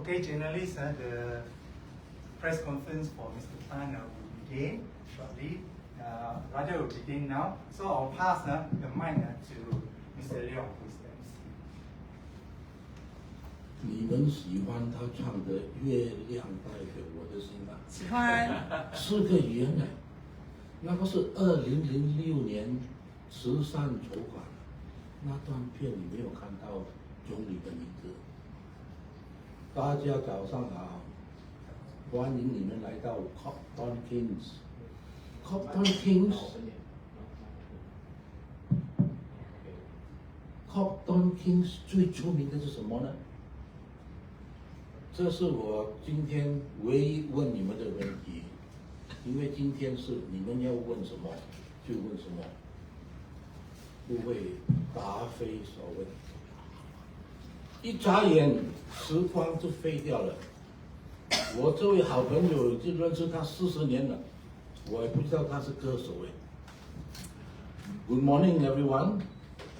Okay, journalists, the press conference for Mr. Tan will begin shortly. Rather, will begin now. So I'll pass the mic to Mr. Lian, who is the MC. 你们喜欢他唱的《月亮代表我的心》吗？喜欢。4个语言呢，那个是2006年慈善筹款，那段片你没有看到总理的名字。大家早上好，欢迎你们来到 Copton Kings。Copton Kings。Copton Kings 最出名的是什么呢？这是我今天唯一问你们的问题，因为今天是你们要问什么就问什么，不会答非所问。一眨眼，时光就飞掉了。我这位好朋友就认识他40年了，我也不知道他是歌手哎。Good morning, everyone.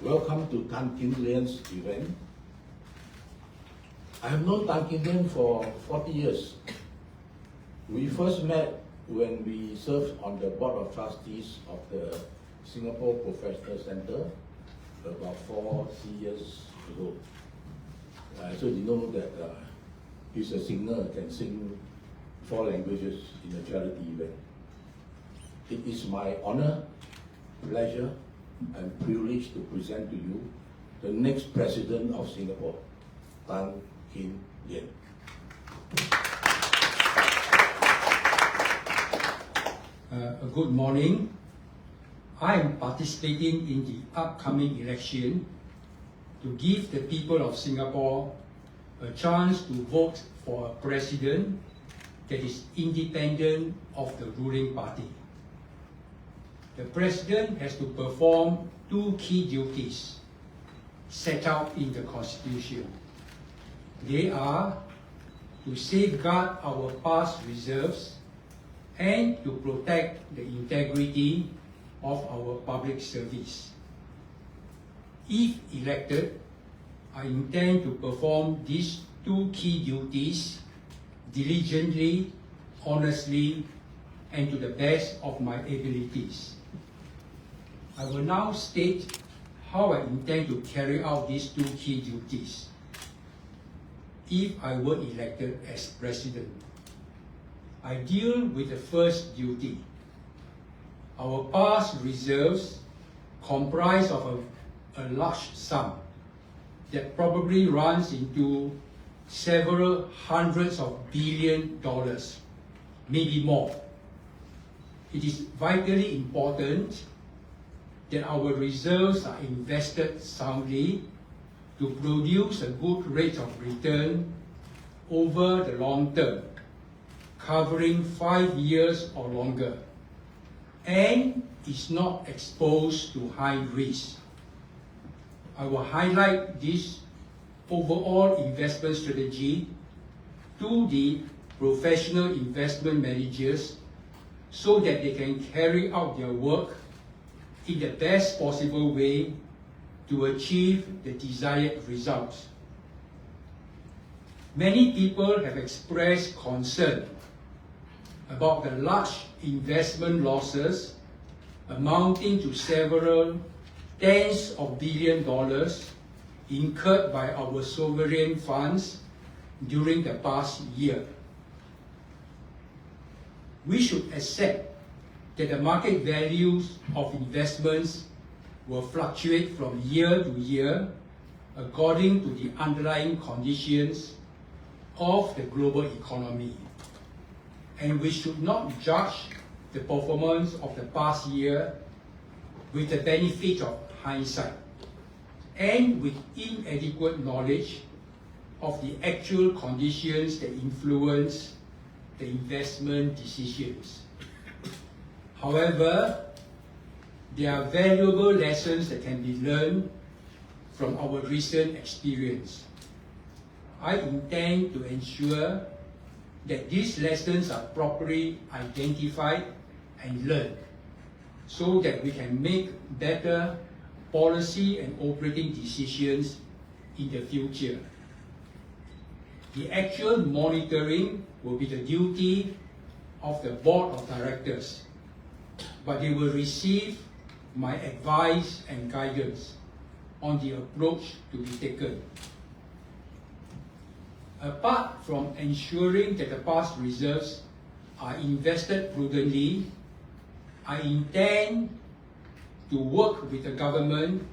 Welcome to Tan Kim Lian's event. I have known Tan Kim Lian for 40 years. We first met when we served on the board of trustees of the Singapore Professional Center about 4 years ago. So you know that he's a singer, can sing 4 languages in a charity event. It is my honor, pleasure, and privilege to present to you the next President of Singapore, Tan Kim Lian. Good morning. I am participating in the upcoming election to give the people of Singapore a chance to vote for a president that is independent of the ruling party. The president has to perform 2 key duties set out in the Constitution. They are to safeguard our past reserves and to protect the integrity of our public service. If elected, I intend to perform these 2 key duties diligently, honestly, and to the best of my abilities. I will now state how I intend to carry out these 2 key duties if I were elected as president. I deal with the first duty. Our past reserves comprise of a large sum that probably runs into several hundreds of $billions, maybe more. It is vitally important that our reserves are invested soundly to produce a good rate of return over the long term, covering 5 years or longer, and is not exposed to high risk. I will highlight this overall investment strategy to the professional investment managers so that they can carry out their work in the best possible way to achieve the desired results. Many people have expressed concern about the large investment losses amounting to several tens of $billions incurred by our sovereign funds during the past year. We should accept that the market values of investments will fluctuate from year to year according to the underlying conditions of the global economy. And we should not judge the performance of the past year with the benefit of hindsight and with inadequate knowledge of the actual conditions that influence the investment decisions. However, there are valuable lessons that can be learned from our recent experience. I intend to ensure that these lessons are properly identified and learned so that we can make better policy and operating decisions in the future. The actual monitoring will be the duty of the board of directors, but they will receive my advice and guidance on the approach to be taken. Apart from ensuring that the past reserves are invested prudently, I intend to work with the government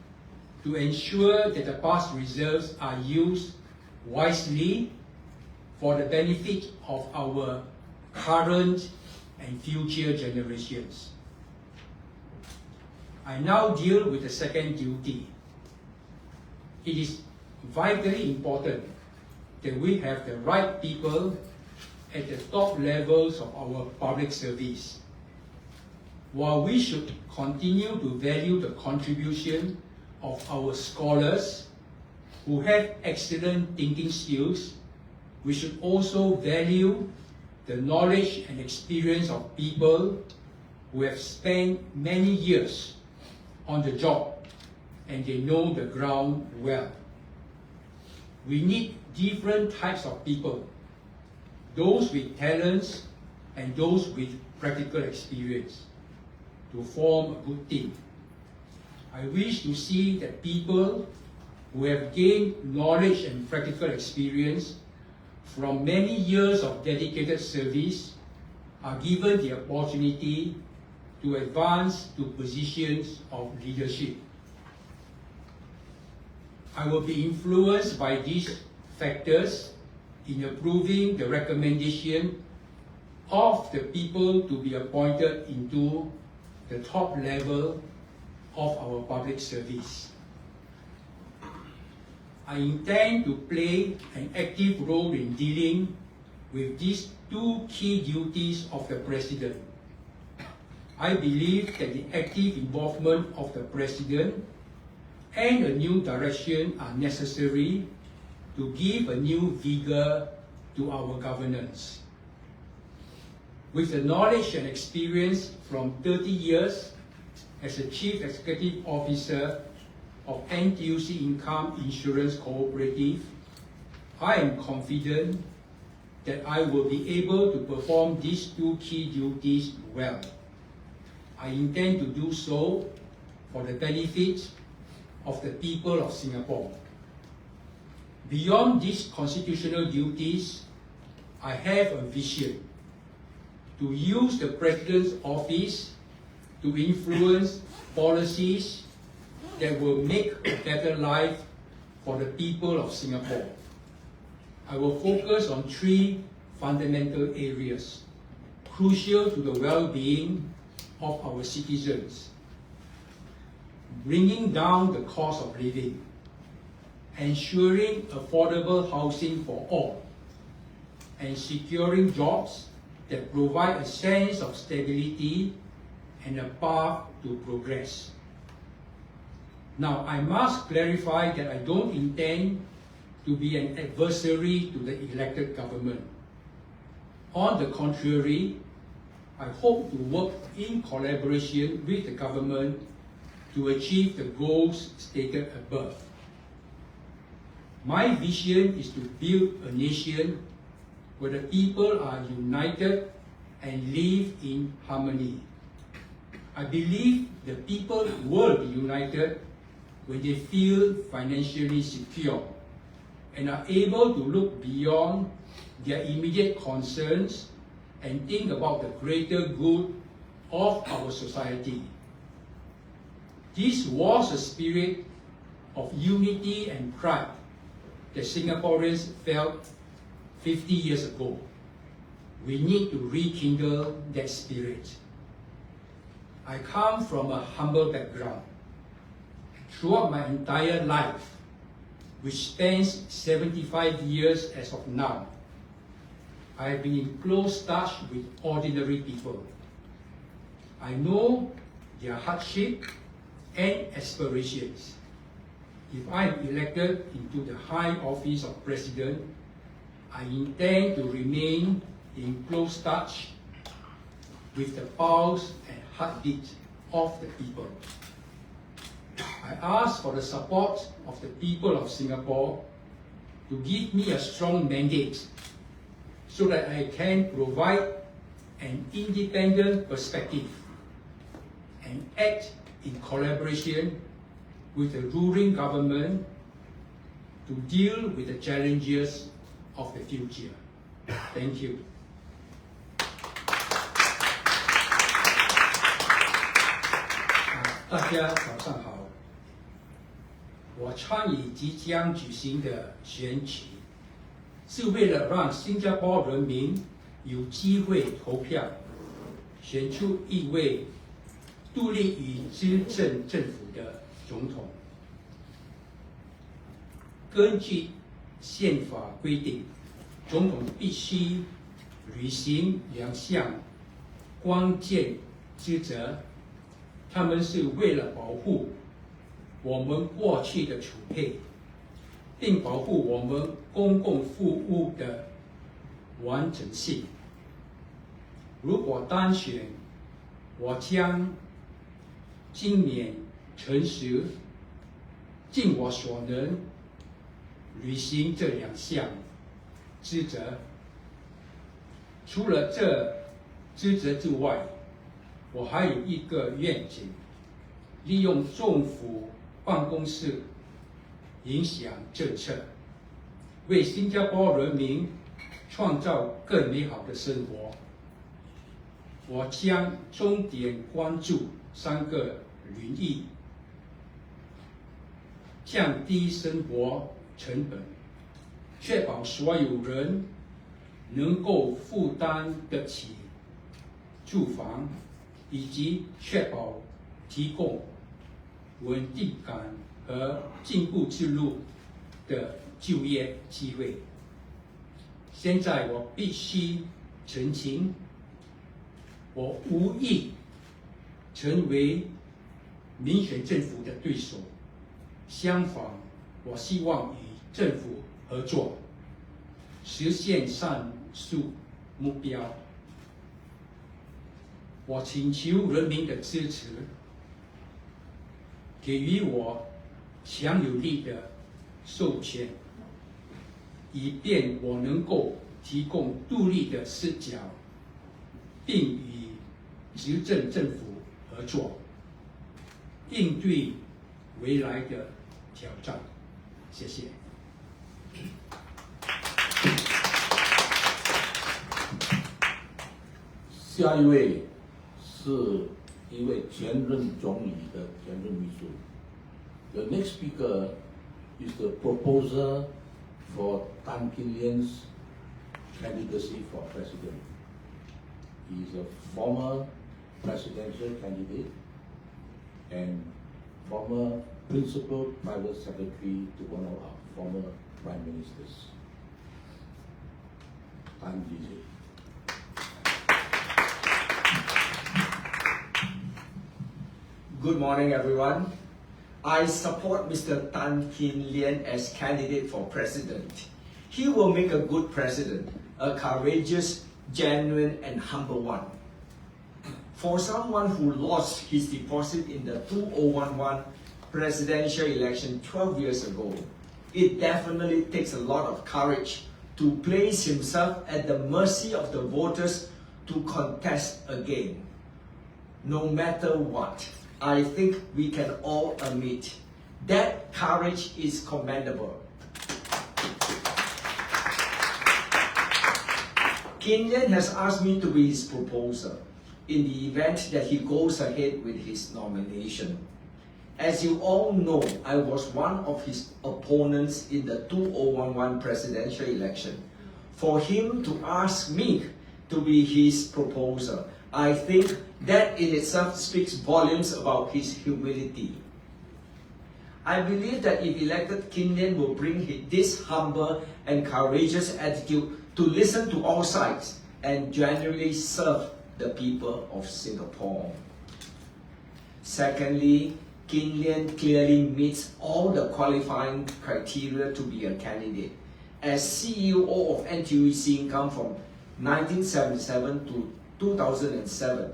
to ensure that the past reserves are used wisely for the benefit of our current and future generations. I now deal with the second duty. It is vitally important that we have the right people at the top levels of our public service. While we should continue to value the contribution of our scholars who have excellent thinking skills, we should also value the knowledge and experience of people who have spent many years on the job and they know the ground well. We need different types of people, those with talents and those with practical experience, to form a good team. I wish to see that people who have gained knowledge and practical experience from many years of dedicated service are given the opportunity to advance to positions of leadership. I will be influenced by these factors in approving the recommendation of the people to be appointed into the top level of our public service. I intend to play an active role in dealing with these two key duties of the President. I believe that the active involvement of the President and a new direction are necessary to give a new vigor to our governance. With the knowledge and experience from 30 years as a Chief Executive Officer of NTUC Income Insurance Cooperative, I am confident that I will be able to perform these two key duties well. I intend to do so for the benefit of the people of Singapore. Beyond these constitutional duties, I have a vision to use the President's office to influence policies that will make a better life for the people of Singapore. I will focus on three fundamental areas crucial to the well-being of our citizens: bringing down the cost of living, ensuring affordable housing for all, and securing jobs that provide a sense of stability and a path to progress. Now, I must clarify that I don't intend to be an adversary to the elected government. On the contrary, I hope to work in collaboration with the government to achieve the goals stated above. My vision is to build a nation where the people are united and live in harmony. I believe the people will be united when they feel financially secure and are able to look beyond their immediate concerns and think about the greater good of our society. This was a spirit of unity and pride that Singaporeans felt 50 years ago. We need to rekindle that spirit. I come from a humble background. Throughout my entire life, which spans 75 years as of now, I have been in close touch with ordinary people. I know their hardship and aspirations. If I am elected into the high office of President, I intend to remain in close touch with the pulse and heartbeat of the people. I ask for the support of the people of Singapore to give me a strong mandate so that I can provide an independent perspective and act in collaboration with the ruling government to deal with the challenges of the future. Thank you. 大家早上好。我参与即将举行的选举，是为了让新加坡人民有机会投票，选出一位独立于执政政府的总统。根据宪法规定，总统必须履行2项关键职责，他们是为了保护我们过去的储备，并保护我们公共服务的完整性。如果当选，我将精勉诚实，尽我所能履行这2项职责。除了这职责之外，我还有一个愿景，利用政府办公室影响政策，为新加坡人民创造更美好的生活。我将重点关注3个领域：降低生活成本，确保所有人能够负担得起住房，以及确保提供稳定感和进步之路的就业机会。现在我必须澄清，我无意成为民选政府的对手，相反，我希望与政府合作，实现上述目标。我请求人民的支持，给予我强有力的授权，以便我能够提供独立的视角，并与执政政府合作，应对未来的挑战。谢谢。下一位是一位前任总理的前任秘书。The next speaker is the proposer for Tan Kin Lian's candidacy for president. He is a former presidential candidate and former principal private secretary to one of our former prime ministers. Tan Kin. Good morning, everyone. I support Mr. Tan Kin Lian as candidate for president. He will make a good president, a courageous, genuine, and humble one. For someone who lost his deposit in the 2011 presidential election 12 years ago, it definitely takes a lot of courage to place himself at the mercy of the voters to contest again. No matter what, I think we can all admit that courage is commendable. Kin Lian has asked me to be his proposer in the event that he goes ahead with his nomination. As you all know, I was one of his opponents in the 2011 presidential election. For him to ask me to be his proposer, I think that in itself speaks volumes about his humility. I believe that if elected, Kin Lian will bring this humble and courageous attitude to listen to all sides and genuinely serve the people of Singapore. Secondly, Kin Lian clearly meets all the qualifying criteria to be a candidate. As CEO of NTUC Income from 1977 to 2007,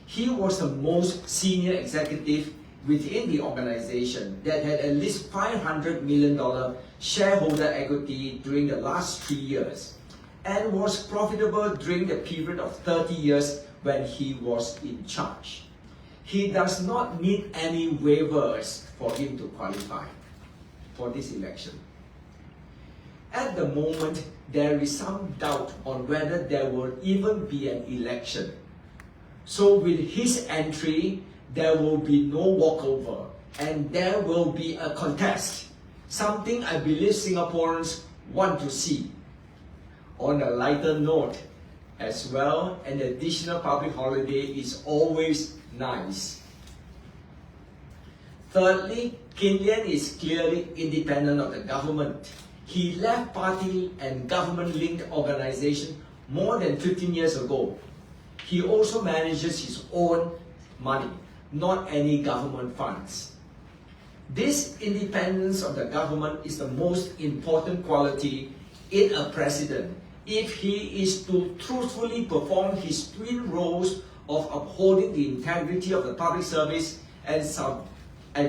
he was the most senior executive within the organization that had at least $500 million shareholder equity during the last 3 years and was profitable during the period of 30 years when he was in charge. He does not need any waivers for him to qualify for this election. At the moment, there is some doubt on whether there will even be an election. So with his entry, there will be no walkover and there will be a contest, something I believe Singaporeans want to see. On a lighter note, as well, an additional public holiday is always nice. Thirdly, Kin Lian is clearly independent of the government. He left party and government-linked organization more than 15 years ago. He also manages his own money, not any government funds. This independence of the government is the most important quality in a president if he is to truthfully perform his twin roles of upholding the integrity of the public service and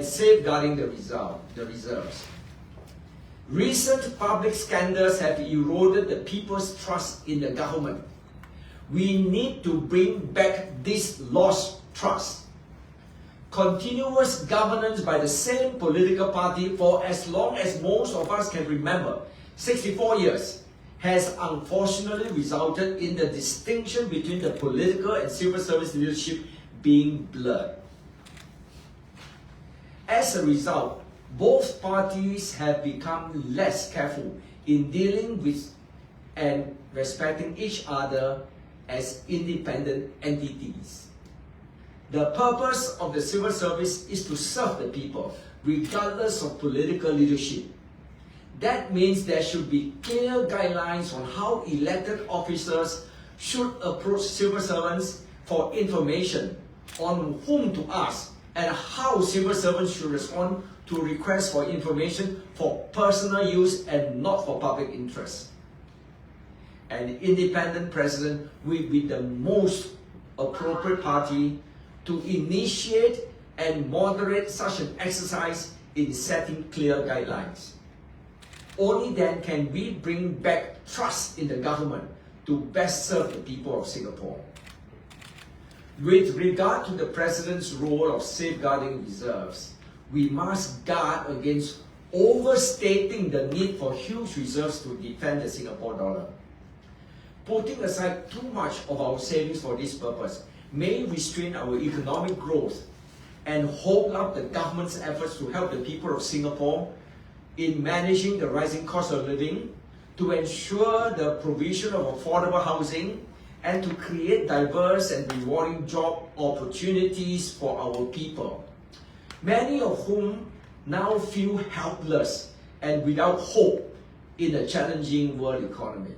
safeguarding the reserves. Recent public scandals have eroded the people's trust in the government. We need to bring back this lost trust. Continuous governance by the same political party for as long as most of us can remember, 64 years, has unfortunately resulted in the distinction between the political and civil service leadership being blurred. As a result, both parties have become less careful in dealing with and respecting each other as independent entities. The purpose of the civil service is to serve the people, regardless of political leadership. That means there should be clear guidelines on how elected officers should approach civil servants for information, on whom to ask, and how civil servants should respond to requests for information for personal use and not for public interest. An independent president will be the most appropriate party to initiate and moderate such an exercise in setting clear guidelines. Only then can we bring back trust in the government to best serve the people of Singapore. With regard to the President's role of safeguarding reserves, we must guard against overstating the need for huge reserves to defend the Singapore dollar. putting aside too much of our savings for this purpose may restrain our economic growth and hold up the government's efforts to help the people of Singapore in managing the rising cost of living, to ensure the provision of affordable housing, and to create diverse and rewarding job opportunities for our people, many of whom now feel helpless and without hope in a challenging world economy.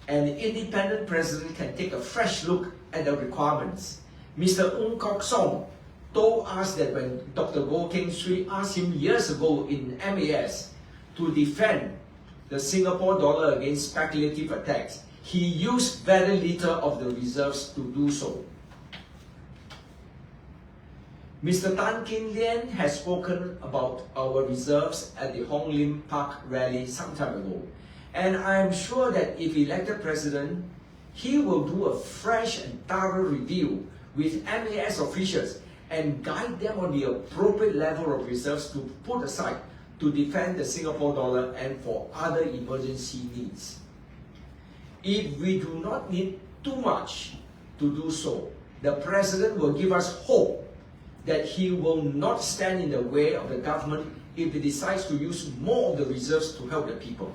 An independent president can take a fresh look at the requirements. Mr. Ng Kok Song told us that when Dr. Goh Keng Swee asked him years ago in MAS to defend the Singapore dollar against speculative attacks, he used very little of the reserves to do so. Mr. Tan Kim Lian has spoken about our reserves at the Hong Lim Park rally some time ago, and I am sure that if elected president, he will do a fresh and thorough review with MAS officials and guide them on the appropriate level of reserves to put aside to defend the Singapore dollar and for other emergency needs. If we do not need too much to do so, the president will give us hope that he will not stand in the way of the government if it decides to use more of the reserves to help the people.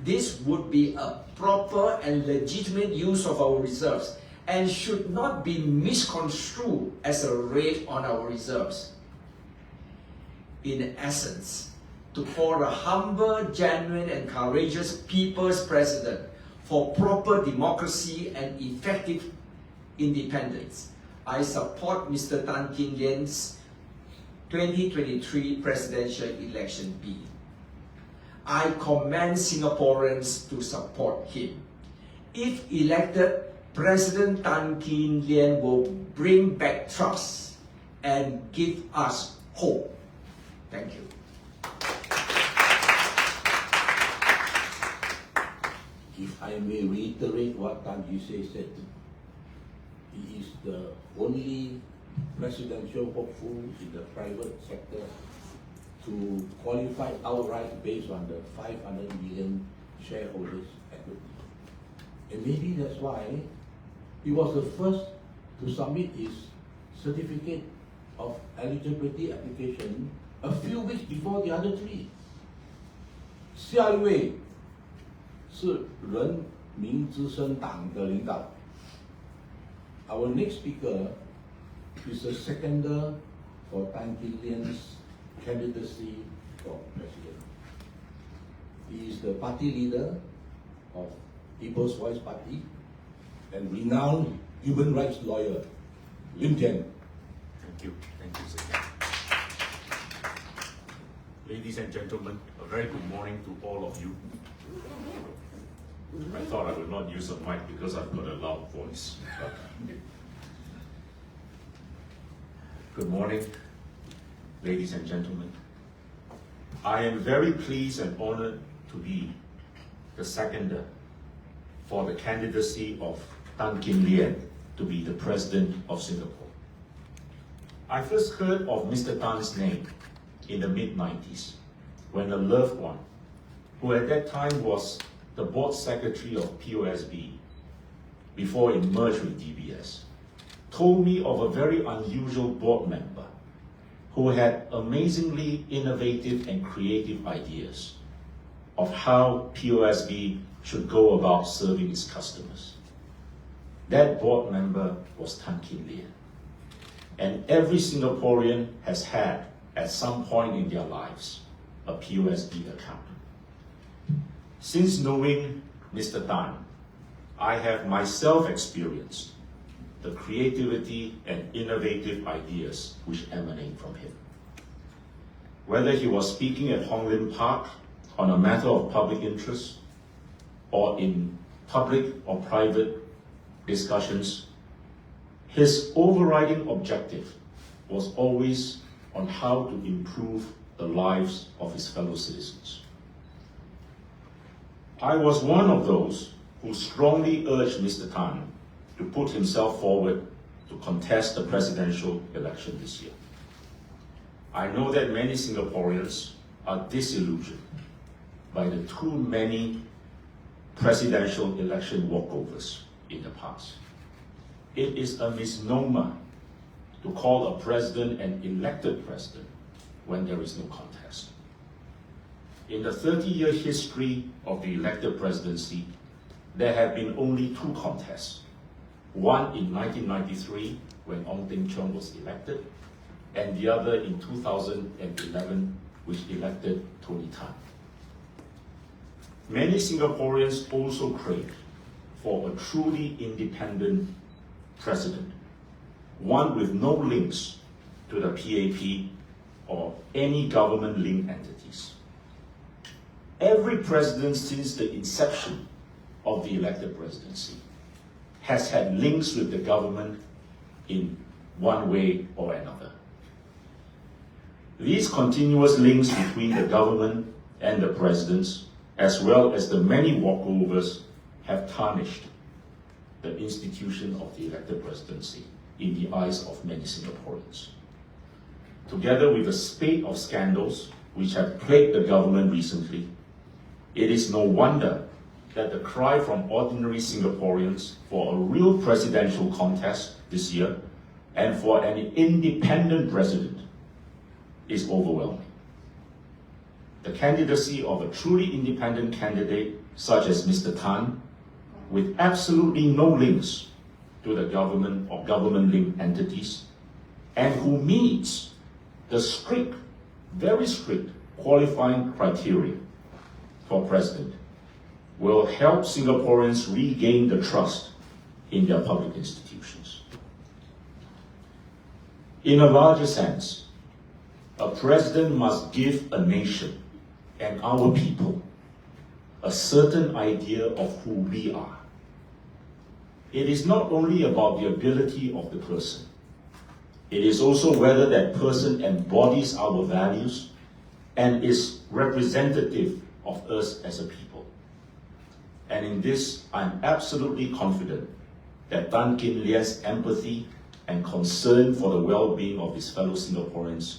This would be a proper and legitimate use of our reserves and should not be misconstrued as a raid on our reserves. In essence, to call a humble, genuine and courageous people's president for proper democracy and effective independence, I support Mr. Tan Kim Lian's 2023 presidential election bid. I commend Singaporeans to support him. If elected, President Tan Kim Lian will bring back trust and give us hope. Thank you. If I may reiterate what Tan Yusei said, he is the only presidential hopeful in the private sector to qualify outright based on the 500 million shareholders equity. And maybe that's why he was the first to submit his certificate of eligibility application a few weeks before the other three. 下一位是人民之声党的领导。Our next speaker is a seconder for Tan Kim Lian's candidacy for president. He is the party leader of People's Voice Party and renowned human rights lawyer, Lian. Thank you, sir. Ladies and gentlemen, a very good morning to all of you. I thought I would not use a mic because I've got a loud voice. Good morning, ladies and gentlemen. I am very pleased and honored to be the seconder for the candidacy of Tan Kim Lian to be the President of Singapore. I first heard of Mr. Tan's name in the mid-90s when a loved one, who at that time was the board secretary of POSB before it merged with DBS, told me of a very unusual board member who had amazingly innovative and creative ideas of how POSB should go about serving its customers. That board member was Tan Kim Lian. And every Singaporean has had, at some point in their lives, a POSB account. Since knowing Mr. Tan, I have myself experienced the creativity and innovative ideas which emanate from him. Whether he was speaking at Hong Lim Park on a matter of public interest, or in public or private discussions, his overriding objective was always on how to improve the lives of his fellow citizens. I was one of those who strongly urged Mr. Tan to put himself forward to contest the presidential election this year. I know that many Singaporeans are disillusioned by the too many presidential election walkovers in the past. It is a misnomer to call a president an elected president when there is no contest. In the 30-year history of the elected presidency, there have been only two contests. One in 1993, when Ong Teng Cheong was elected, and the other in 2011, which elected Tony Tan. Many Singaporeans also crave for a truly independent president, one with no links to the PAP or any government-linked entities. Every president since the inception of the elected presidency has had links with the government in one way or another. These continuous links between the government and the presidents, as well as the many walkovers, have tarnished the institution of the elected presidency in the eyes of many Singaporeans. Together with a spate of scandals which have plagued the government recently, it is no wonder that the cry from ordinary Singaporeans for a real presidential contest this year and for an independent president is overwhelming. The candidacy of a truly independent candidate, such as Mr. Tan, with absolutely no links to the government or government-linked entities, and who meets the strict, very strict qualifying criteria for president, will help Singaporeans regain the trust in their public institutions. In a larger sense, a president must give a nation and our people a certain idea of who we are. It is not only about the ability of the person. It is also whether that person embodies our values and is representative of us as a people. And in this, I'm absolutely confident that Tan Kin Lian's empathy and concern for the well-being of his fellow Singaporeans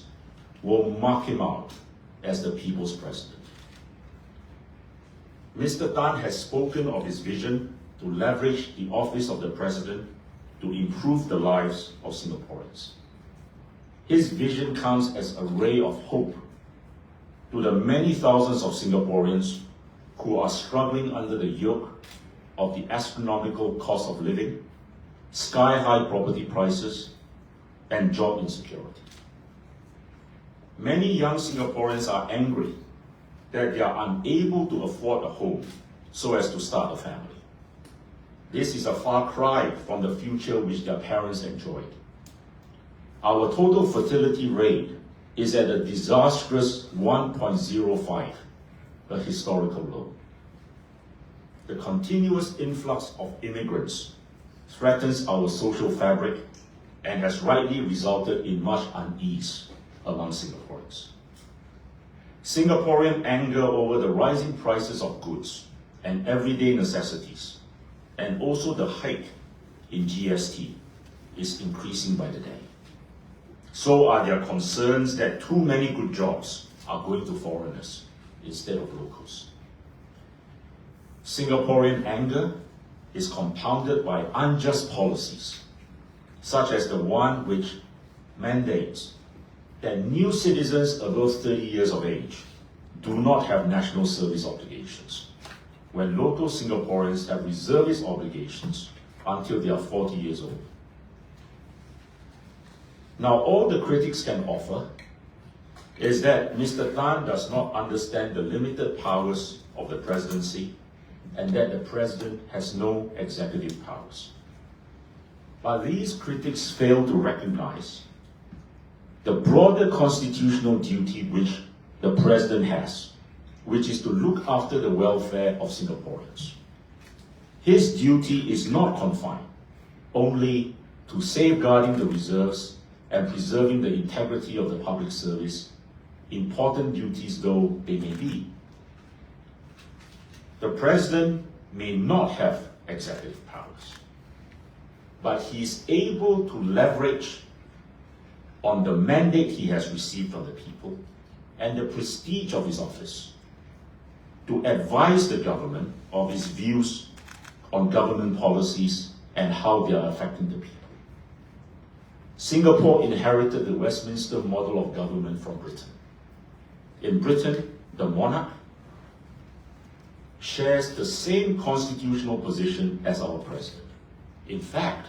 will mark him out as the people's president. Mr. Tan has spoken of his vision to leverage the office of the president to improve the lives of Singaporeans. His vision comes as a ray of hope to the many thousands of Singaporeans who are struggling under the yoke of the astronomical cost of living, sky-high property prices, and job insecurity. Many young Singaporeans are angry that they are unable to afford a home so as to start a family. This is a far cry from the future which their parents enjoyed. Our total fertility rate is at a disastrous 1.05, a historical low. The continuous influx of immigrants threatens our social fabric and has rightly resulted in much unease among Singaporeans. Singaporean anger over the rising prices of goods and everyday necessities, and also the hike in GST, is increasing by the day. So are their concerns that too many good jobs are going to foreigners instead of locals. Singaporean anger is compounded by unjust policies, such as the one which mandates that new citizens above 30 years of age do not have national service obligations, when local Singaporeans have reservist obligations until they are 40 years old. Now, all the critics can offer is that Mr. Tan does not understand the limited powers of the presidency and that the president has no executive powers. But these critics fail to recognize the broader constitutional duty which the president has, which is to look after the welfare of Singaporeans. His duty is not confined only to safeguarding the reserves and preserving the integrity of the public service, important duties though they may be. The president may not have executive powers, but he is able to leverage on the mandate he has received from the people and the prestige of his office to advise the government of its views on government policies and how they are affecting the people. Singapore inherited the Westminster model of government from Britain. In Britain, the monarch shares the same constitutional position as our president. In fact,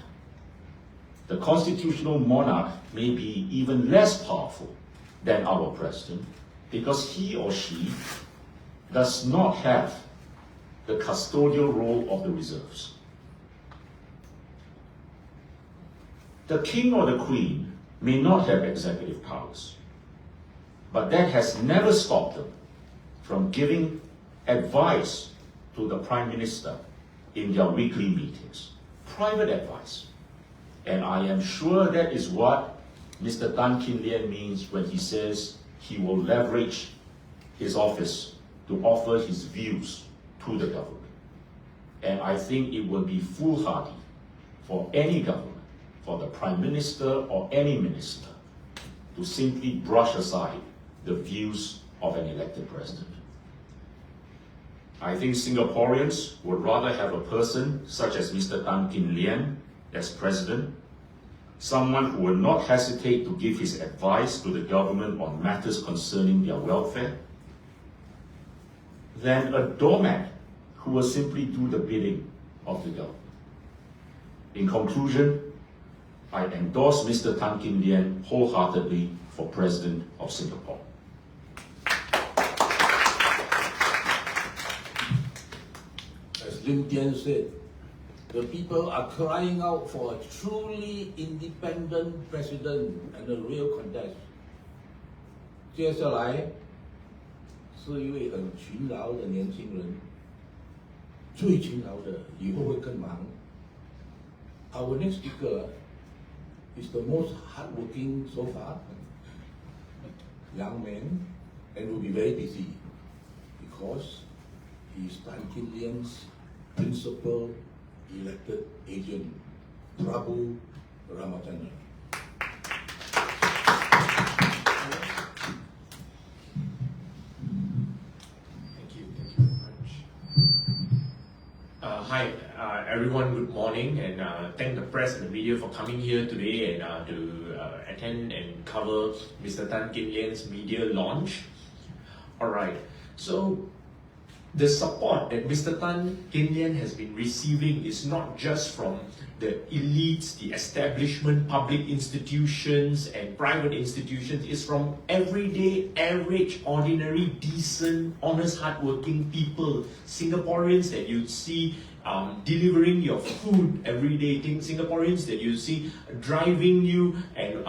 the constitutional monarch may be even less powerful than our president because he or she does not have the custodial role of the reserves. The king or the queen may not have executive powers, but that has never stopped them from giving advice to the prime minister in their weekly meetings, private advice. And I am sure that is what Mr. Tan Kin Lian means when he says he will leverage his office to offer his views to the government. And I think it would be foolhardy for any government, for the prime minister or any minister, to simply brush aside the views of an elected president. I think Singaporeans would rather have a person such as Mr. Tan Kin Lian as president, someone who will not hesitate to give his advice to the government on matters concerning their welfare, than a doormat who will simply do the bidding of the government. In conclusion, I endorse Mr. Tan Kin Lian wholeheartedly for President of Singapore. As Lim Tian said, the people are crying out for a truly independent president and a real contest. 接下来是一位很勤劳的年轻人，最勤劳的，以后会更忙。Our next speaker is the most hardworking so far, young man, and will be very busy because he is Tan Kin Lian's principal elected agent, Prabu Ramachandran. Thank you very much. Hi, everyone, good morning, and thank the press and the media for coming here today and to attend and cover Mr. Tan Kin Lian's media launch. Alright, so the support that Mr. Tan Kin Lian has been receiving is not just from the elites, the establishment, public institutions and private institutions. It's from everyday, average, ordinary, decent, honest, hardworking people, Singaporeans that you see delivering your food every day, Singaporeans that you see driving you, and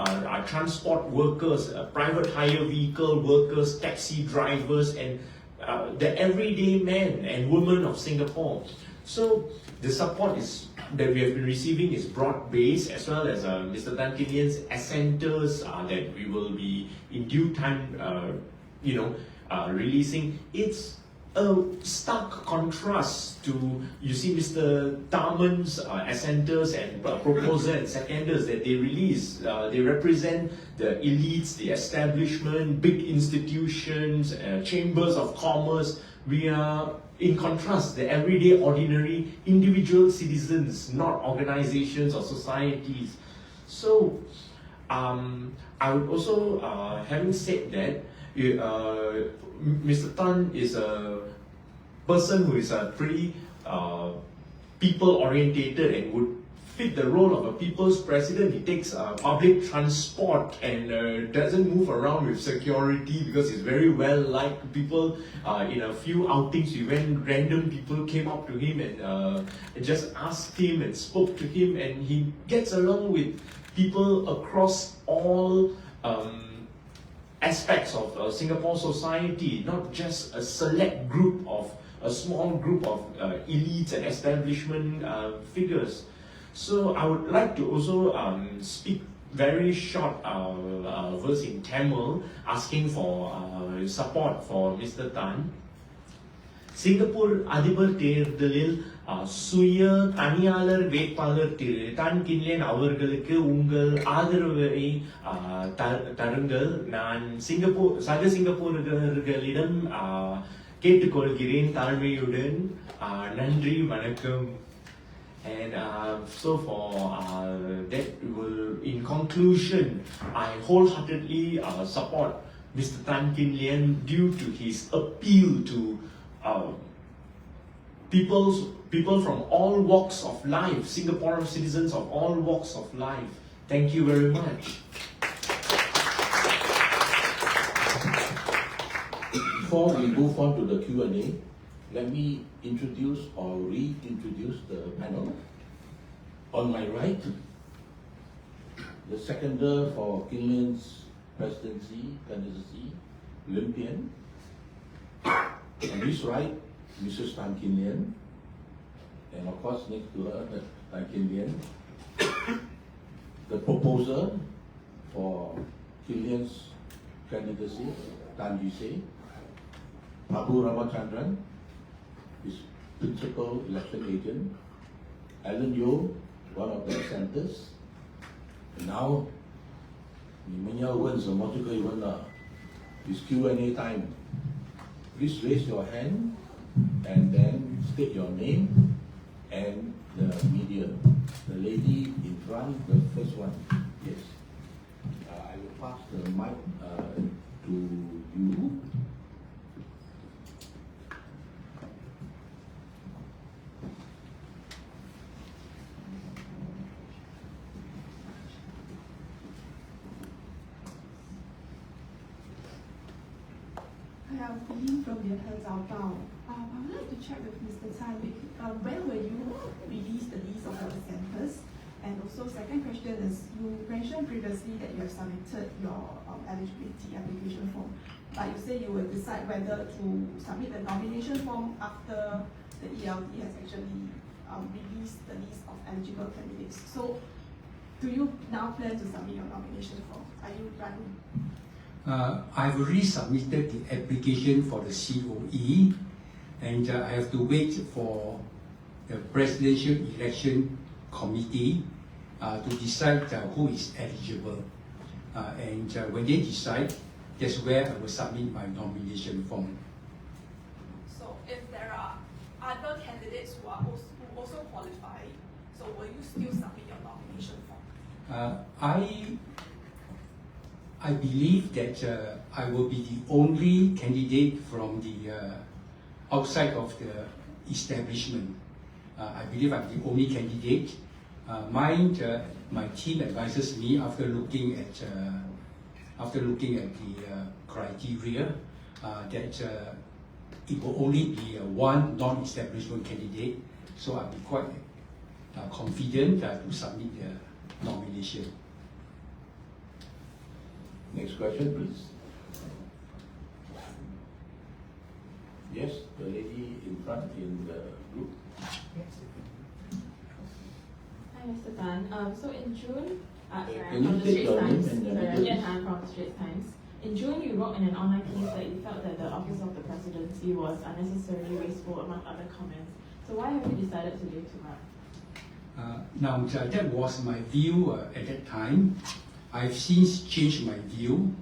transport workers, private hire vehicle workers, taxi drivers, and the everyday men and women of Singapore. So the support that we have been receiving is broad-based, as well as Mr. Tan Kin Lian's assenters that we will be in due time, releasing. It's a stark contrast to, you see, Mr. Tharman's assenters and proposers and seconders that they release. They represent the elites, the establishment, big institutions, chambers of commerce. We are, in contrast, the everyday, ordinary, individual citizens, not organizations or societies. So, I would also, having said that, Mr. Tan is a person who is pretty people-orientated and would fit the role of a people's president. He takes public transport and doesn't move around with security because he's very well liked. People, in a few outings we went, random people came up to him and just asked him and spoke to him, and he gets along with people across all aspects of Singapore society, not just a select group of, a small group of elites and establishment figures. So I would like to also speak very short verse in Tamil, asking for support for Mr. Tan. Singapore அதிபர் தேர்தலில் சுய தனியாளர் வேட்பாளர் திரு Don கின் லியன் அவர்களுக்கு உங்கள் ஆதரவை தாருங்கள். நான் சக சிங்கப்பூரர்களிடம் கேட்டுக்கொள்கிறேன் தாழ்மையுடன். நன்றி வணக்கம். And so for that, in conclusion, I wholeheartedly support Mr. Tan Kin Lian due to his appeal to people from all walks of life, Singaporean citizens of all walks of life. Thank you very much. Before we move on to the Q&A, let me introduce or reintroduce the panel. On my right, the seconder for Kin Lian's presidency, candidacy, Lian. On his right, Mrs. Tan Kin Lian. And of course, next to her, Tan Kin Lian. The proposer for Kin Lian's candidacy, Tan Yusei. Abu Ramachandran, his principal election agent. Alan Yo, one of the centers. And now, 你们要问什么就可以问了. It's Q&A time. Please raise your hand and then state your name and the media. The lady in front, the first one. Yes. I will pass the mic to you. Hi, I'm Lian from the Zhaobao. I would like to check with Mr. Tan, when will you release the list of the centers? And also, second question is, you mentioned previously that you have submitted your eligibility application form, but you say you will decide whether to submit the nomination form after the ELD has actually released the list of eligible candidates. So, do you now plan to submit your nomination form? Are you running? I've already submitted the application for the COE, and I have to wait for the Presidential Election Committee to decide who is eligible. And when they decide, that's where I will submit my nomination form. So if there are other candidates who also qualify, so will you still submit your nomination form? I believe that I will be the only candidate from the outside of the establishment. I believe I'm the only candidate. My team advises me after looking at the criteria that it will only be one non-establishment candidate. So I'll be quite confident to submit the nomination. Next question, please. Yes, the lady in front in the group. Hi, Mr. Tan. So in June, Can you from the take Straits your name Times, and the sorry, media, Lian Han from the Straits Times. In June, you wrote in an online piece that you felt that the office of the presidency was unnecessarily wasteful, among other comments. So why have you decided to leave tomorrow? Now, that was my view at that time. I've since changed my view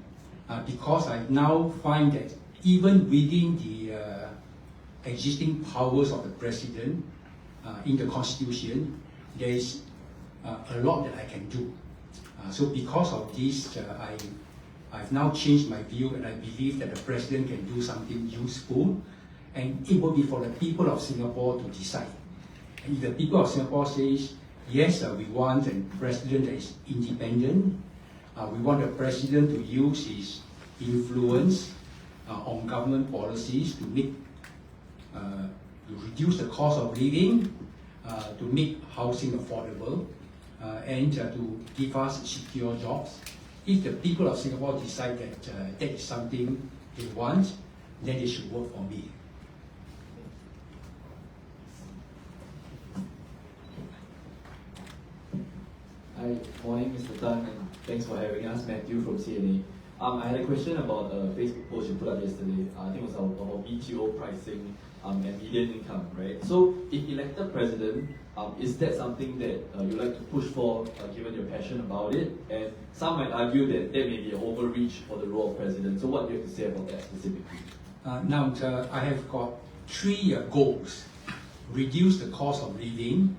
because I now find that even within the existing powers of the president in the constitution, there is a lot that I can do. So because of this, I've now changed my view, and I believe that the president can do something useful, and it will be for the people of Singapore to decide. And if the people of Singapore says, yes, we want a president that is independent, we want the president to use his influence on government policies to make, to reduce the cost of living, to make housing affordable, and to give us secure jobs. If the people of Singapore decide that that is something they want, then they should vote for me. Hi, morning, Mr. Tan, and thanks for having us. Matthew from CNA. I had a question about a Facebook post you put up yesterday. I think it was about BTO pricing and median income, right? So, if elected president, is that something that you like to push for, given your passion about it? And some might argue that there may be an overreach for the role of president. So, what do you have to say about that specifically? I have got 3 goals: reduce the cost of living,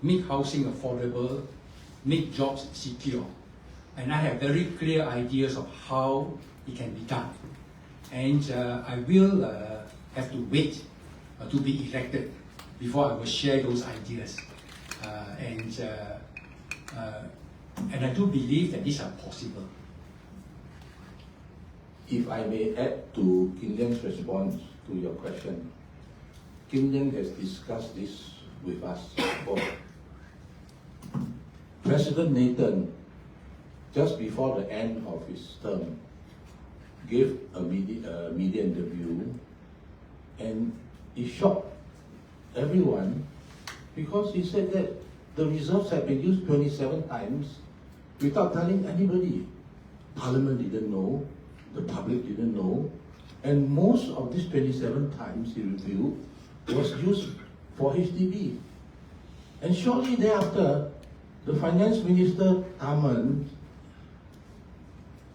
make housing affordable, make jobs secure. And I have very clear ideas of how it can be done. And I will have to wait to be elected before I will share those ideas. And I do believe that these are possible. If I may add to Kim Lian's response to your question, Kim Lian has discussed this with us before. President Nathan, just before the end of his term, gave a media interview, and it shocked everyone because he said that the reserves have been used 27 times without telling anybody. Parliament didn't know, the public didn't know, and most of these 27 times he revealed was used for HDB. And shortly thereafter, the Finance Minister, Taman,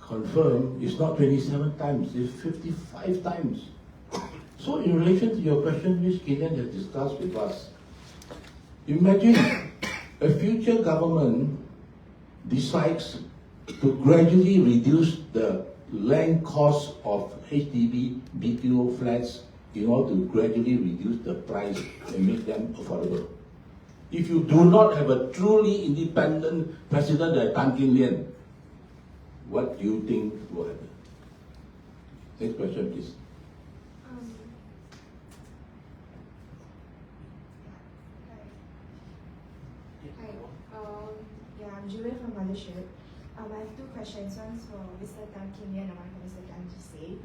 confirmed it's not 27 times, it's 55 times. So in relation to your question, which Kim Lian has discussed with us, imagine a future government decides to gradually reduce the land cost of HDB BTO flats in order to gradually reduce the price and make them affordable. If you do not have a truly independent president like Tan Kim Lian, what do you think will happen? Next question, please. I'm Julia from Mothership. I have 2 questions. One is for Mr. Tan Kim Lian and one for Mr. Tan Jisay.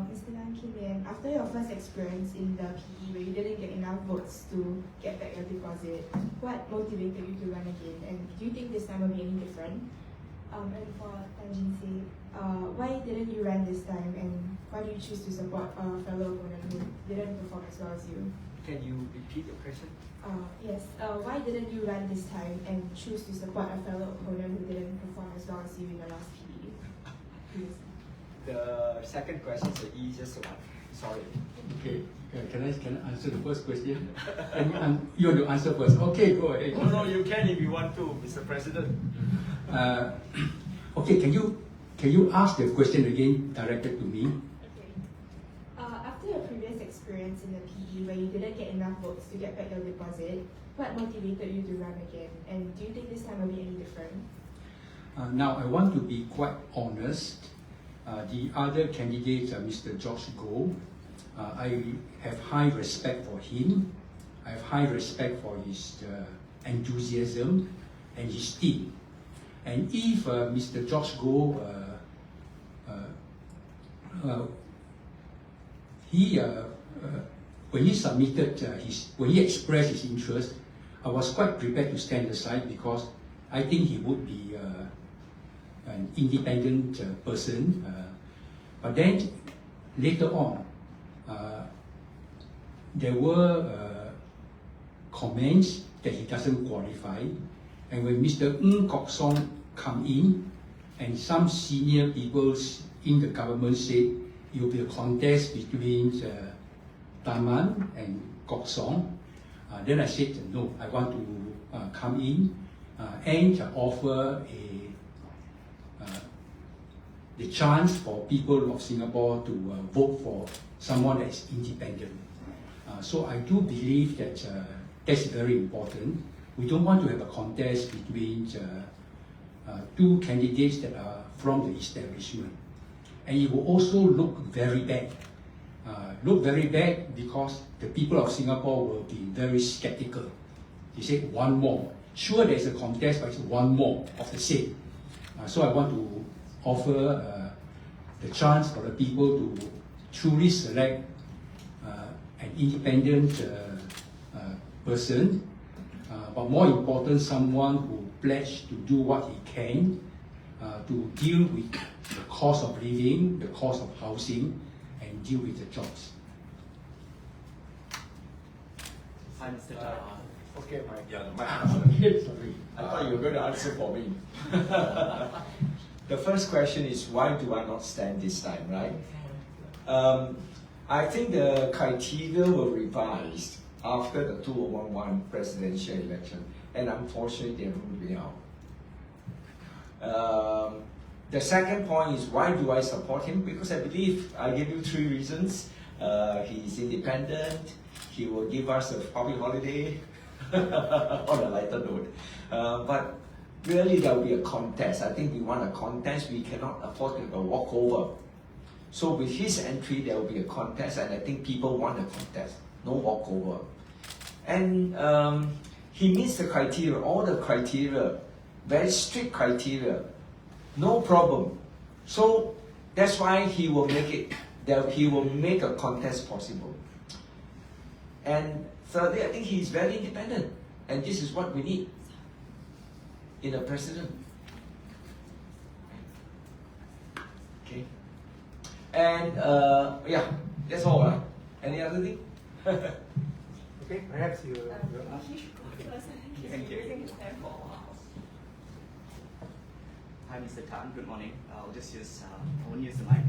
Mr. Tan Kim Lian, after your first experience in the PE where you didn't get enough votes to get back your deposit, what motivated you to run again? And do you think this time will be any different? And for Tan Jisay, why didn't you run this time, and why do you choose to support a fellow opponent who didn't perform as well as you? Can you repeat your question? Yes. Why didn't you run this time and choose to support a fellow opponent who didn't perform as well as you in the last PE? Please. The second question is the easiest one. Sorry. Okay, can I answer the first question? You want to answer first? Okay, go ahead. No, you can if you want to, Mr. President. Okay, can you ask the question again directed to me? Okay. After your previous experience in the PE where you didn't get enough votes to get back your deposit, what motivated you to run again? And do you think this time will be any different? Now, I want to be quite honest. The other candidate, Mr. George Goh, I have high respect for him. I have high respect for his enthusiasm and his team. And if Mr. George Goh, when he submitted when he expressed his interest, I was quite prepared to stand aside because I think he would be an independent person. But then later on, there were comments that he doesn't qualify. And when Mr. Ng Kok Song come in, and some senior people in the government said it will be a contest between Taman and Kok Song, then I said no, I want to come in and offer the chance for people of Singapore to vote for someone that is independent. So I do believe that that's very important. We don't want to have a contest between 2 candidates that are from the establishment. And it will also look very bad. Look very bad because the people of Singapore will be very skeptical. They say one more. Sure, there's a contest, but it's one more of the same. So I want to offer the chance for the people to truly select an independent person, but more important, someone who pledged to do what he can to deal with the cost of living, the cost of housing, and deal with the jobs. Hi, Mr. Tan. Okay, Mike. Yeah, the mic. Sorry. I thought you were going to answer for me. The first question is, why do I not stand this time, right? I think the criteria were revised after the 2011 presidential election, and unfortunately they ruled me out. The second point is, why do I support him? Because I believe, I give you 3 reasons. He's independent, he will give us a public holiday, on a lighter note. But really there will be a contest. I think we want a contest, we cannot afford to have a walkover. So with his entry, there will be a contest, and I think people want a contest, no walkover. And he meets the criteria, all the criteria, very strict criteria, no problem. So that's why he will make it, that he will make a contest possible. And thirdly, I think he's very independent, and this is what we need in a president. Okay. And yeah, that's all. Any other thing? Okay, perhaps you ask. Thank you. Hi, Mr. Tan. Good morning. I won't use the mic.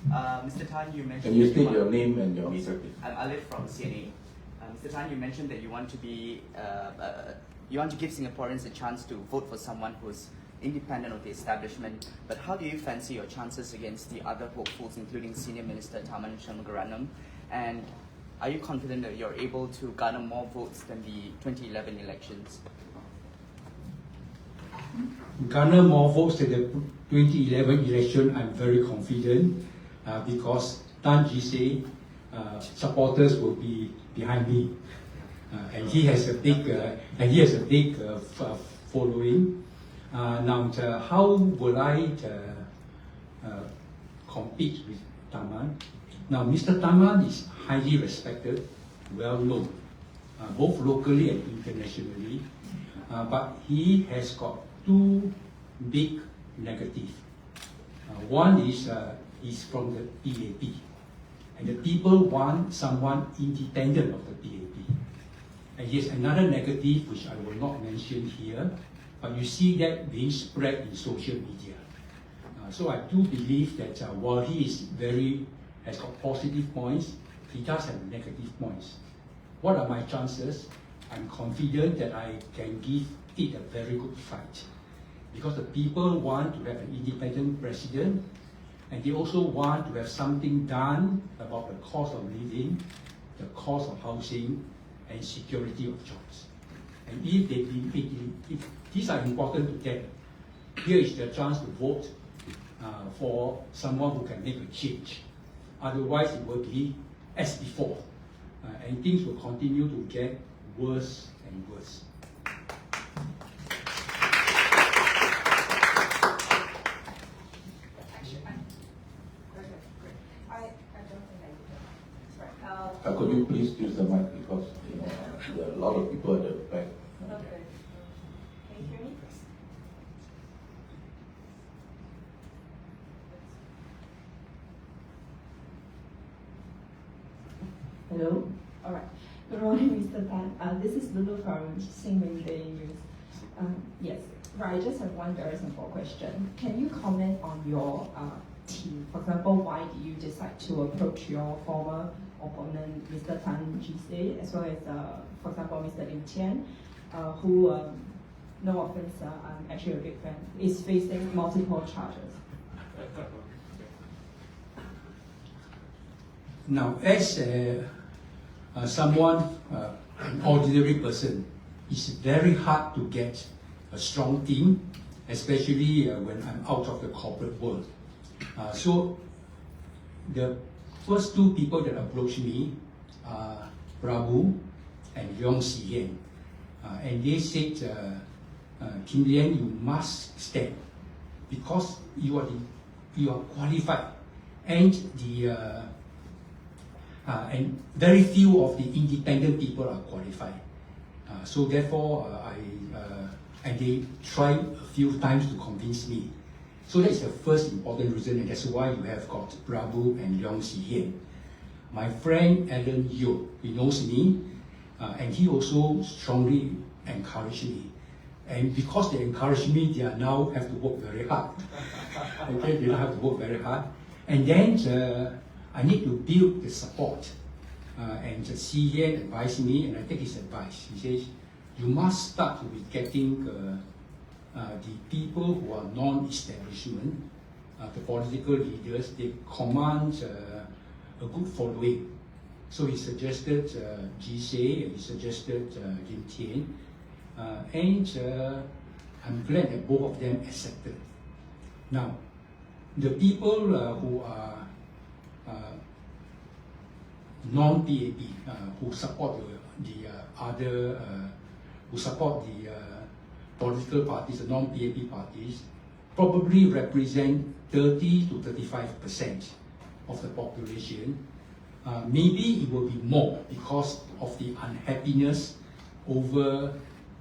Mr. Tan, you mentioned. Can you state your name and your visa, please? I'm Alif from CNA. Mr. Tan, you mentioned that you want to be, you want to give Singaporeans a chance to vote for someone who's independent of the establishment. But how do you fancy your chances against the other hopefuls, including Senior Minister Tharman Shanmugaratnam? And are you confident that you're able to garner more votes than the 2011 elections? Garner more votes than the 2011 election, I'm very confident, because Tan Jise supporters will be behind me, and he has a big following. Now, how will I compete with Tharman? Now, Mr. Tharman is highly respected, well known, both locally and internationally, but he has got 2 big negatives. One is he's from the PAP, and the people want someone independent of the PAP. And yes, another negative which I will not mention here, but you see that being spread in social media. So I do believe that while he is has got positive points, he does have negative points. What are my chances? I'm confident that I can give it a very good fight, because the people want to have an independent president, and they also want to have something done about the cost of living, the cost of housing, and security of jobs. And if these are important to them, here is their chance to vote for someone who can make a change. Otherwise, it will be as before, and things will continue to get worse and worse. Could you please use the mic, because there are a lot of people at the back. Okay. Can you hear me? Hello. All right. Good morning, Mr. Tan. This is Lulu from Xinmin Daily News. Yes. Right. I just have one very simple question. Can you comment on your team? For example, why did you decide to approach your former opponent, Mr. Tan Jise, as well as, for example, Mr. Lian, who, no offense, I'm actually a big fan, is facing multiple charges? Now, as someone, an ordinary person, it's very hard to get a strong team, especially when I'm out of the corporate world. So the first 2 people that approached me are Prabhu and Leong Si-Yen. And they said, Kim Lian, you must stand, because you are qualified, and and very few of the independent people are qualified. So therefore, and they tried a few times to convince me. So that's the first important reason, and that's why you have got Prabhu and Leong Si-Yen. My friend Alan Yeo, he knows me, and he also strongly encouraged me. And because they encouraged me, they now have to work very hard. Okay, they don't have to work very hard. And then I need to build the support. And Lian advised me, and I take his advice. He says, you must start with getting the people who are non-establishment, the political leaders. They command a good following. So he suggested Jise, and he suggested Lian, and I'm glad that both of them accepted. Now, the people who are non-PAP, who support the other, who support the political parties, the non-PAP parties, probably represent 30 to 35% of the population. Maybe it will be more because of the unhappiness over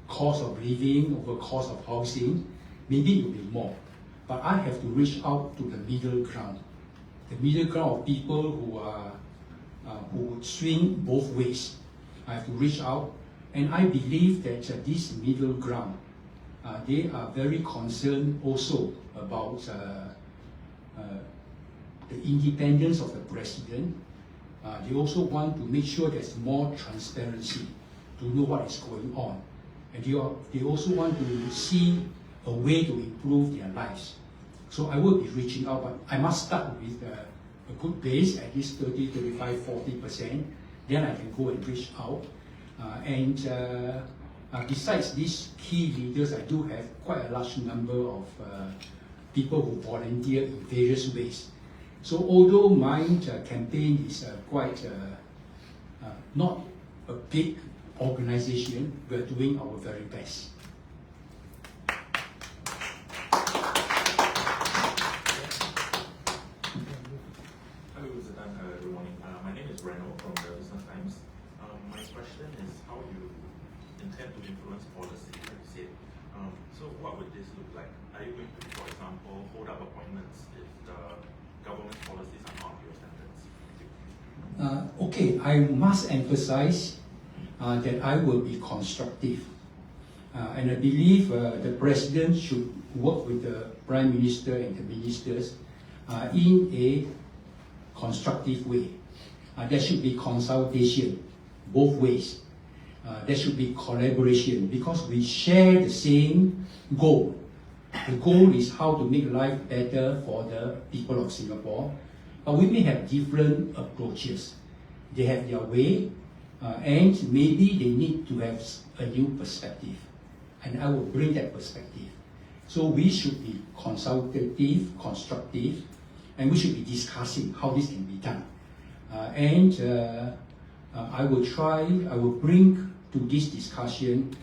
cost of living, over cost of housing. Maybe it will be more. But I have to reach out to the middle ground. The middle ground of people who are who would swing both ways. I have to reach out, and I believe that this middle ground, they are very concerned also about the independence of the president. They also want to make sure there's more transparency to know what is going on. And they also want to see a way to improve their lives. So I will be reaching out, but I must start with a good base, at least 30, 35, 40%. Then I can go and reach out. Besides these key leaders, I do have quite a large number of people who volunteer in various ways. So although my campaign is quite not a big organization, we're doing our very best. Hello, Mr. Tan. Good morning. My name is Reno from the Business Times. My question is how you intend to influence policy, like you said. So what would this look like? Are you going to, for example, hold up appointments if the government policies are not your standards? Okay, I must emphasize that I will be constructive. And I believe the President should work with the Prime Minister and the ministers in a constructive way. There should be consultation both ways. There should be collaboration because we share the same goal. The goal is how to make life better for the people of Singapore. But we may have different approaches. They have their way, and maybe they need to have a new perspective. And I will bring that perspective. So we should be consultative, constructive, and we should be discussing how this can be done. I will bring to this discussion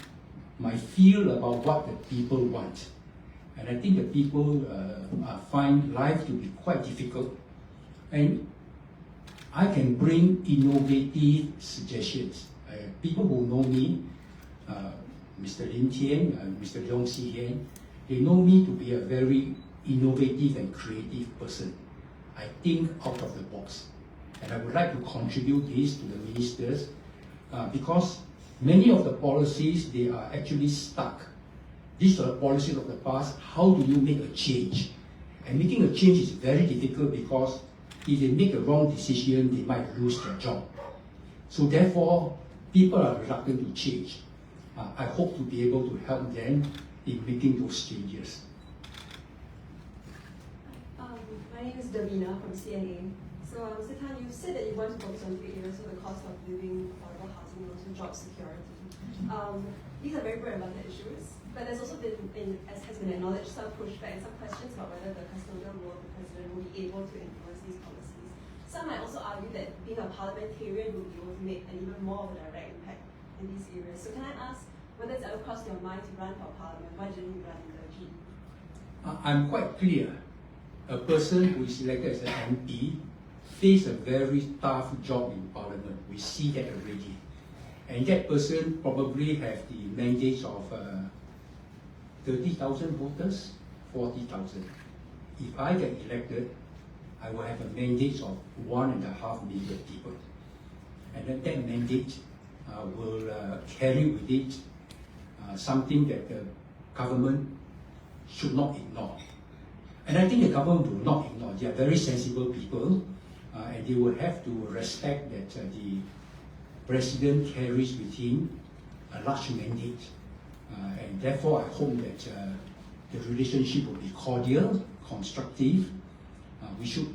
my feel about what the people want. And I think the people find life to be quite difficult. And I can bring innovative suggestions. People who know me, Mr. Lian, Mr. Leong Lian, they know me to be a very innovative and creative person. I think out of the box. And I would like to contribute this to the ministers because many of the policies, they are actually stuck. These are the policies of the past. How do you make a change? And making a change is very difficult because if they make the wrong decision, they might lose their job. So therefore, people are reluctant to change. I hope to be able to help them in making those changes. My name is Davina from CNA. So, Mr. Tan, you said that you want to focus on 3 areas, so the cost of living, affordable housing, and also job security. These are very bread and butter issues, but there's also been, as has been acknowledged, some pushback and some questions about whether the custodial role of the president will be able to influence these policies. Some might also argue that being a parliamentarian will be able to make an even more of a direct impact in these areas. So can I ask whether it's ever crossed your mind to run for parliament? Why didn't you run in the G? I'm quite clear. A person who is elected as an MP face a very tough job in parliament. We see that already. And that person probably have the mandates of 30,000 voters, 40,000. If I get elected, I will have a mandate of 1.5 million people. And then that mandate will carry with it something that the government should not ignore. And I think the government will not ignore. They are very sensible people. and they will have to respect that the president carries with him a large mandate. And therefore, I hope that the relationship will be cordial, constructive. We should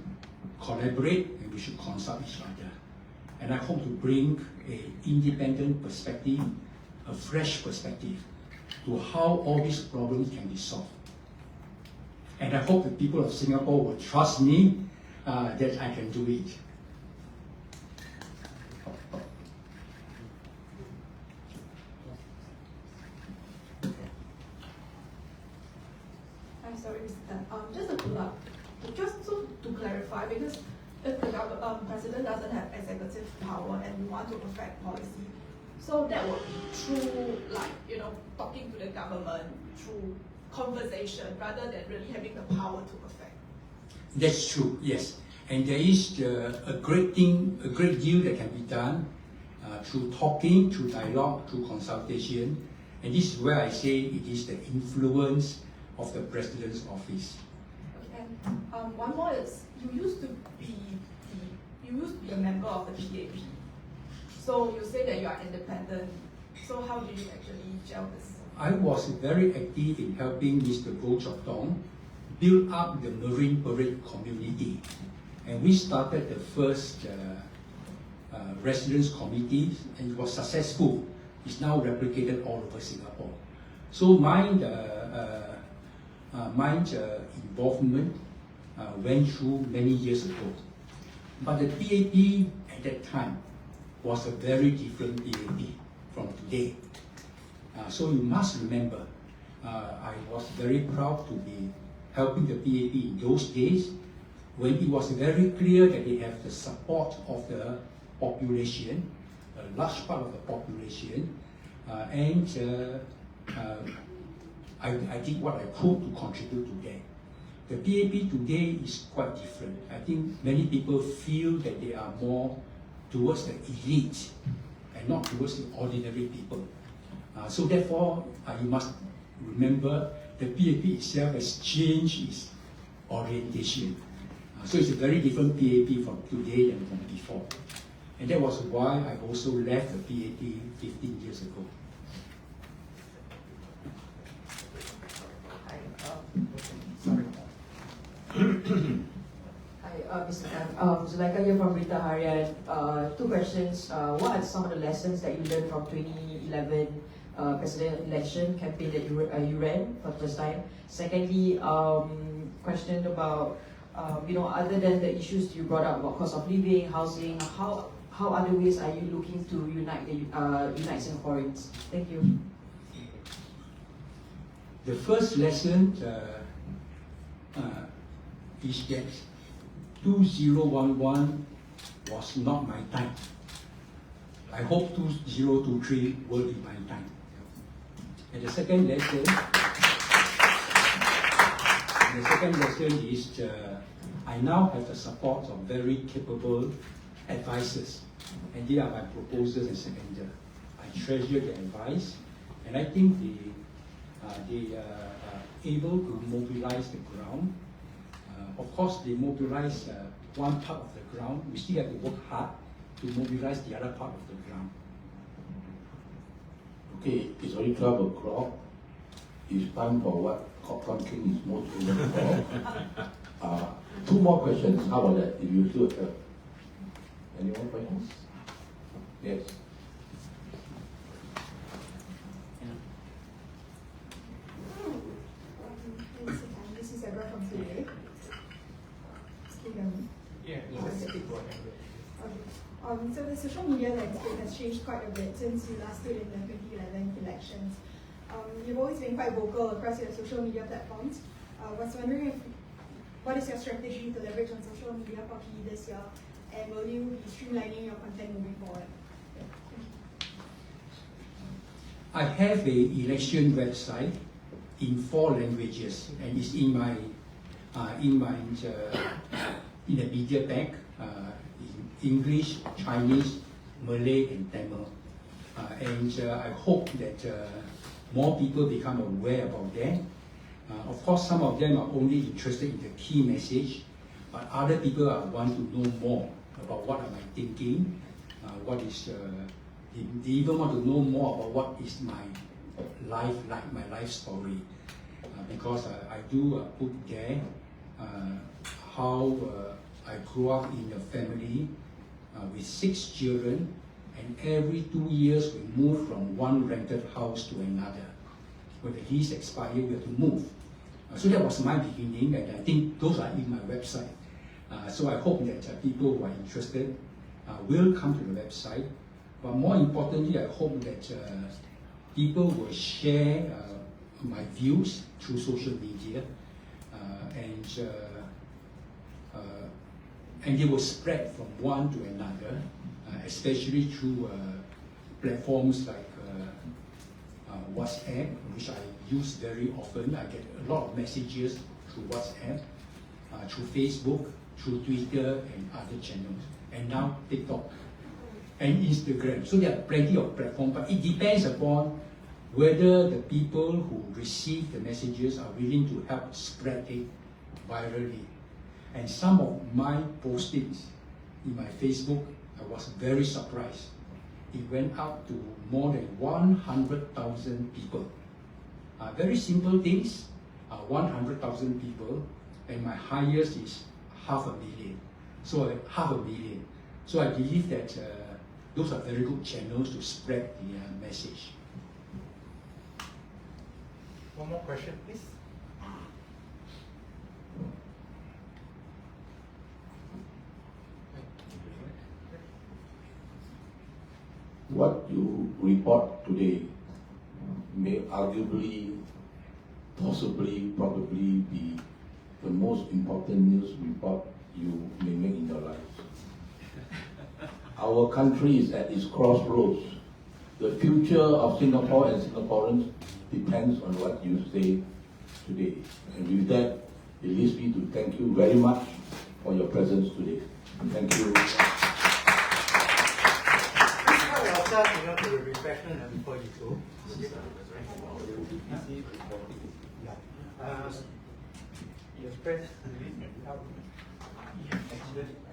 collaborate and we should consult each other. And I hope to bring an independent perspective, a fresh perspective, to how all these problems can be solved. And I hope the people of Singapore will trust me that I can do it. I'm sorry, Mr. Tan. Just a follow-up. Just to clarify, because if the president doesn't have executive power and we want to affect policy, so that would be through, like, talking to the government through conversation rather than really having the power to affect. That's true, yes. And there is a great deal that can be done through talking, through dialogue, through consultation. And this is where I say it is the influence of the president's office. Okay, and one more is, you used to be a member of the PAP. So you say that you are independent. So how do you actually gel this? I was very active in helping Mr. Goh Chok Tong build up the Marine Parade community. And we started the first residence committee, and it was successful. It's now replicated all over Singapore. So my involvement went through many years ago. But the PAP at that time was a very different PAP from today. So you must remember, I was very proud to be helping the PAP in those days when it was very clear that they have the support of the population, a large part of the population, and I did what I could to contribute to that. The PAP today is quite different. I think many people feel that they are more towards the elite and not towards the ordinary people. So therefore, you must remember the PAP itself has changed its orientation. So it's a very different PAP from today than from before. And that was why I also left the PAP 15 years ago. Hi, Mr. Tan. Zulaika here from Berita Harian. Two questions. What are some of the lessons that you learned from 2011 president election campaign that you ran for the first time? Secondly, question about other than the issues you brought up about cost of living, housing, how other ways are you looking to unite Singaporeans? Thank you. The first lesson is that 2011 was not my time. I hope 2023 will be my time. And the second lesson is I now have the support of very capable advisors, and they are my proposers and seconder. I treasure their advice, and I think they are able to mobilize the ground. Of course, they mobilize one part of the ground. We still have to work hard to mobilize the other part of the ground. Okay, it's already 12 o'clock. It's time for what Kok King is most famous for. Two more questions. How about that? If you still have any more questions? Yes. This is Deborah from CA. Yeah. So the social media landscape has changed quite a bit since you last stood in the 2011 elections. You've always been quite vocal across your social media platforms. I was wondering what is your strategy to leverage on social media for PE this year, and will you be streamlining your content moving forward? I have an election website in 4 languages, and it's in the media pack, English, Chinese, Malay, and Tamil. I hope that more people become aware about that. Of course, some of them are only interested in the key message, but other people want to know more about what am I thinking, what is, they even want to know more about what is my life like, my life story. Because I do put there how I grew up in a family with 6 children, and every 2 years we move from one rented house to another. When the lease expired, we have to move. So that was my beginning, and I think those are in my website. So I hope that people who are interested will come to the website. But more importantly, I hope that people will share my views through social media, and they will spread from one to another, especially through platforms like WhatsApp, which I use very often. I get a lot of messages through WhatsApp, through Facebook, through Twitter and other channels, and now TikTok and Instagram. So there are plenty of platforms, but it depends upon whether the people who receive the messages are willing to help spread it virally. And some of my postings in my Facebook, I was very surprised. It went up to more than 100,000 people. Very simple things, 100,000 people, and my highest is 500,000. So 500,000. So I believe that those are very good channels to spread the message. One more question, please. What you report today may arguably, possibly, probably be the most important news report you may make in your life. Our country is at its crossroads. The future of Singapore and Singaporeans depends on what you say today. And with that, it leaves me to thank you very much for your presence today. Thank you. To the refreshment before you go. Your press release. Excellent.